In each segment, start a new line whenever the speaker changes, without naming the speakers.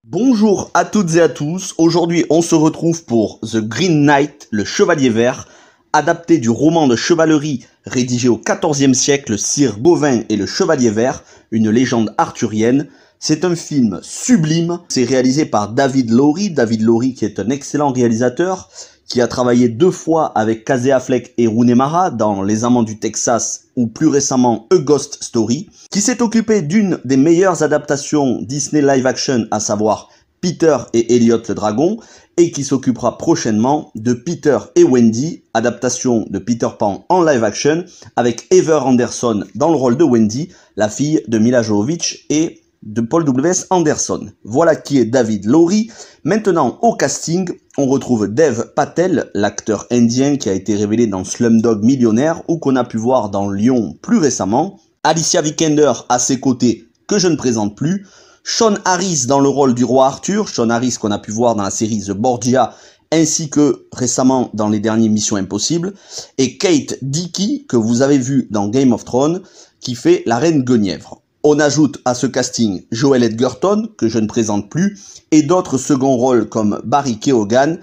Bonjour à toutes et à tous, aujourd'hui on se retrouve pour The Green Knight, le Chevalier Vert, adapté du roman de chevalerie rédigé au XIVe siècle, Sir Gawain et le Chevalier Vert, une légende arthurienne. C'est un film sublime, c'est réalisé par David Lowery qui est un excellent réalisateur, qui a travaillé 2 fois avec Casey Affleck et Rooney Mara dans Les Amants du Texas ou plus récemment A Ghost Story, qui s'est occupé d'une des meilleures adaptations Disney live action, à savoir Peter et Elliot le Dragon, et qui s'occupera prochainement de Peter et Wendy, adaptation de Peter Pan en live action, avec Heather Anderson dans le rôle de Wendy, la fille de Mila Jovovich et de Paul W.S. Anderson. Voilà qui est David Lowery. Maintenant, au casting, on retrouve Dev Patel, l'acteur indien qui a été révélé dans Slumdog Millionnaire ou qu'on a pu voir dans Lyon plus récemment. Alicia Vikander à ses côtés, que je ne présente plus. Sean Harris dans le rôle du roi Arthur. Sean Harris qu'on a pu voir dans la série The Borgia ainsi que récemment dans les derniers Missions Impossibles. Et Kate Dickie, que vous avez vu dans Game of Thrones, qui fait la reine Guenièvre. On ajoute à ce casting Joel Edgerton, que je ne présente plus, et d'autres seconds rôles comme Barry Keoghan,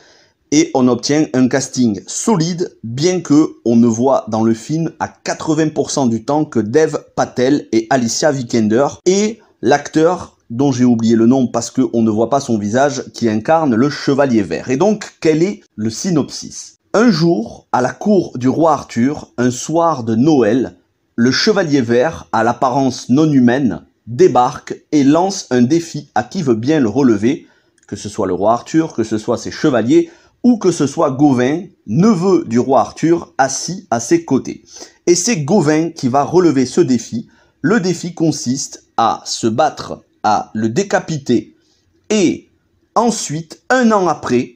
et on obtient un casting solide, bien que on ne voit dans le film à 80% du temps que Dev Patel et Alicia Vikander, et l'acteur dont j'ai oublié le nom parce qu'on ne voit pas son visage, qui incarne le Chevalier Vert. Et donc, quel est le synopsis? Un jour, à la cour du roi Arthur, un soir de Noël, le Chevalier Vert, à l'apparence non humaine, débarque et lance un défi à qui veut bien le relever, que ce soit le roi Arthur, que ce soit ses chevaliers, ou que ce soit Gawain, neveu du roi Arthur, assis à ses côtés. Et c'est Gawain qui va relever ce défi. Le défi consiste à se battre, à le décapiter, et ensuite, 1 an après,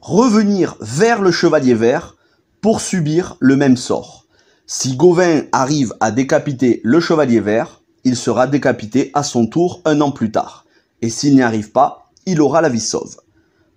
revenir vers le Chevalier Vert pour subir le même sort. Si Gawain arrive à décapiter le Chevalier Vert, il sera décapité à son tour 1 an plus tard. Et s'il n'y arrive pas, il aura la vie sauve.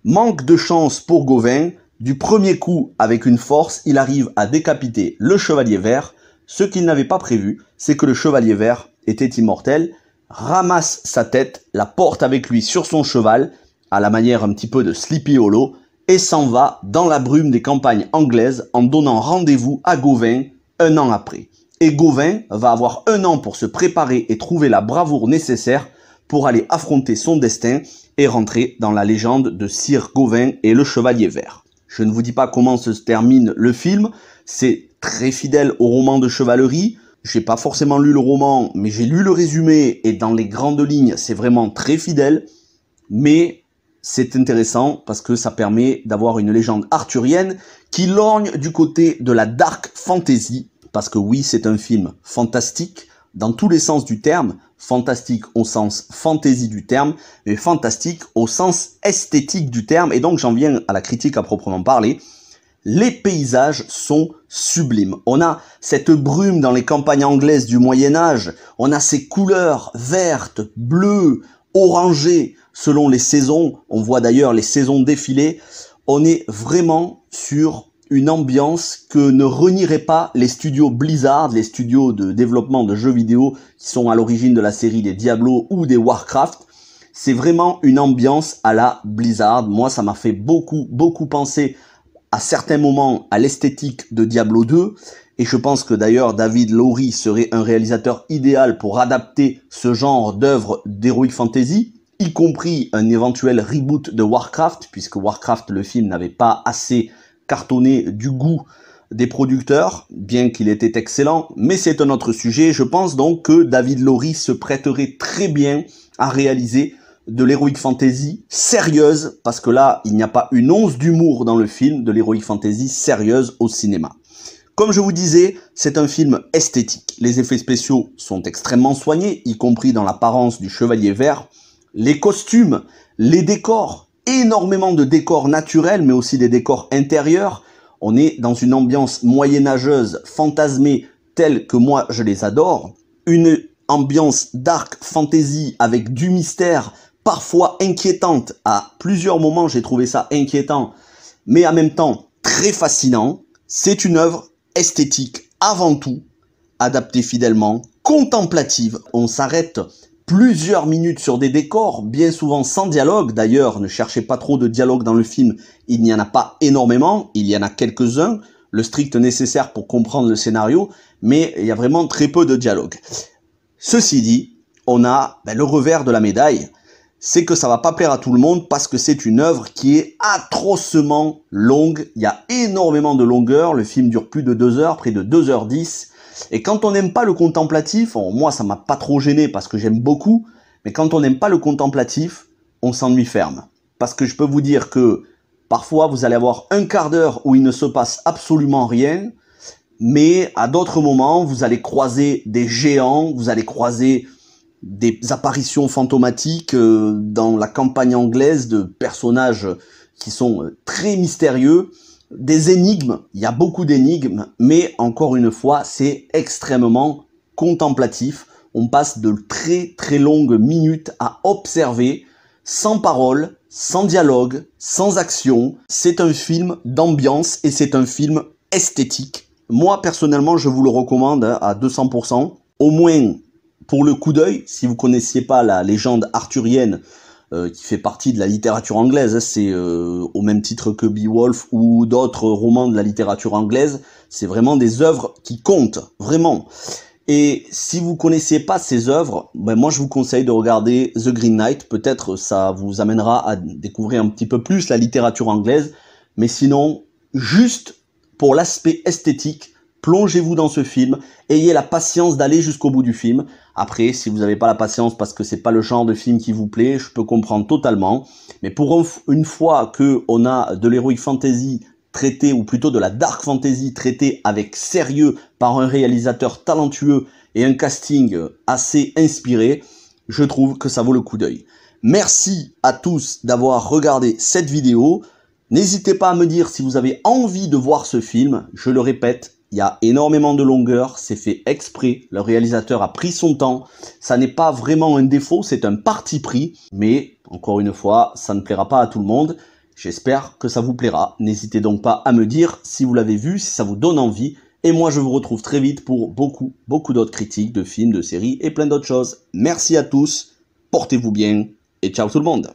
Manque de chance pour Gawain, du premier coup, avec une force, il arrive à décapiter le Chevalier Vert. Ce qu'il n'avait pas prévu, c'est que le Chevalier Vert était immortel, ramasse sa tête, la porte avec lui sur son cheval, à la manière un petit peu de Sleepy Hollow, et s'en va dans la brume des campagnes anglaises en donnant rendez-vous à Gawain 1 an après. Et Gawain va avoir 1 an pour se préparer et trouver la bravoure nécessaire pour aller affronter son destin et rentrer dans la légende de Sir Gawain et le Chevalier Vert. Je ne vous dis pas comment se termine le film, c'est très fidèle au roman de chevalerie. J'ai pas forcément lu le roman, mais j'ai lu le résumé et dans les grandes lignes, c'est vraiment très fidèle. Mais c'est intéressant parce que ça permet d'avoir une légende arthurienne qui lorgne du côté de la dark fantasy, parce que oui, c'est un film fantastique, dans tous les sens du terme, fantastique au sens fantasy du terme, mais fantastique au sens esthétique du terme, et donc j'en viens à la critique à proprement parler. Les paysages sont sublimes. On a cette brume dans les campagnes anglaises du Moyen-Âge, on a ces couleurs vertes, bleues, orangées, selon les saisons, on voit d'ailleurs les saisons défiler. On est vraiment sur une ambiance que ne renieraient pas les studios Blizzard, les studios de développement de jeux vidéo qui sont à l'origine de la série des Diablo ou des Warcraft. C'est vraiment une ambiance à la Blizzard. Moi, ça m'a fait beaucoup penser à certains moments à l'esthétique de Diablo 2. Et je pense que d'ailleurs David Lowery serait un réalisateur idéal pour adapter ce genre d'œuvre d'heroic fantasy, y compris un éventuel reboot de Warcraft, puisque Warcraft, le film, n'avait pas assez cartonné du goût des producteurs, bien qu'il était excellent, mais c'est un autre sujet. Je pense donc que David Lowery se prêterait très bien à réaliser de l'heroic fantasy sérieuse, parce que là, il n'y a pas une once d'humour dans le film, de l'heroic fantasy sérieuse au cinéma. Comme je vous disais, c'est un film esthétique. Les effets spéciaux sont extrêmement soignés, y compris dans l'apparence du Chevalier Vert. Les costumes, les décors, énormément de décors naturels, mais aussi des décors intérieurs. On est dans une ambiance moyenâgeuse, fantasmée, telle que moi je les adore. Une ambiance dark fantasy avec du mystère, parfois inquiétante. À plusieurs moments, j'ai trouvé ça inquiétant, mais en même temps très fascinant. C'est une œuvre esthétique avant tout, adaptée fidèlement, contemplative. On s'arrête plusieurs minutes sur des décors, bien souvent sans dialogue. D'ailleurs, ne cherchez pas trop de dialogue dans le film, il n'y en a pas énormément, il y en a quelques-uns, le strict nécessaire pour comprendre le scénario, mais il y a vraiment très peu de dialogue. Ceci dit, on a le revers de la médaille, c'est que ça va pas plaire à tout le monde parce que c'est une œuvre qui est atrocement longue, il y a énormément de longueur, le film dure plus de 2 heures, près de 2h10, et quand on n'aime pas le contemplatif, moi ça m'a pas trop gêné parce que j'aime beaucoup, mais quand on n'aime pas le contemplatif, on s'ennuie ferme. Parce que je peux vous dire que parfois vous allez avoir un quart d'heure où il ne se passe absolument rien, mais à d'autres moments vous allez croiser des géants, vous allez croiser des apparitions fantomatiques dans la campagne anglaise de personnages qui sont très mystérieux, des énigmes, il y a beaucoup d'énigmes, mais encore une fois, c'est extrêmement contemplatif. On passe de très très longues minutes à observer, sans parole, sans dialogue, sans action. C'est un film d'ambiance et c'est un film esthétique. Moi, personnellement, je vous le recommande à 200%, au moins pour le coup d'œil. Si vous connaissiez pas la légende arthurienne, qui fait partie de la littérature anglaise, c'est au même titre que Beowulf ou d'autres romans de la littérature anglaise, c'est vraiment des œuvres qui comptent, vraiment. Et si vous connaissiez pas ces œuvres, moi je vous conseille de regarder The Green Knight, peut-être ça vous amènera à découvrir un petit peu plus la littérature anglaise, mais sinon, juste pour l'aspect esthétique, plongez-vous dans ce film, ayez la patience d'aller jusqu'au bout du film. Après, si vous n'avez pas la patience parce que c'est pas le genre de film qui vous plaît, je peux comprendre totalement. Mais pour une fois qu'on a de l'heroic fantasy traité, ou plutôt de la dark fantasy traité avec sérieux par un réalisateur talentueux et un casting assez inspiré, je trouve que ça vaut le coup d'œil. Merci à tous d'avoir regardé cette vidéo. N'hésitez pas à me dire si vous avez envie de voir ce film. Je le répète, il y a énormément de longueur, c'est fait exprès, le réalisateur a pris son temps, ça n'est pas vraiment un défaut, c'est un parti pris, mais encore une fois, ça ne plaira pas à tout le monde, j'espère que ça vous plaira, n'hésitez donc pas à me dire si vous l'avez vu, si ça vous donne envie, et moi je vous retrouve très vite pour beaucoup d'autres critiques de films, de séries et plein d'autres choses. Merci à tous, portez-vous bien, et ciao tout le monde.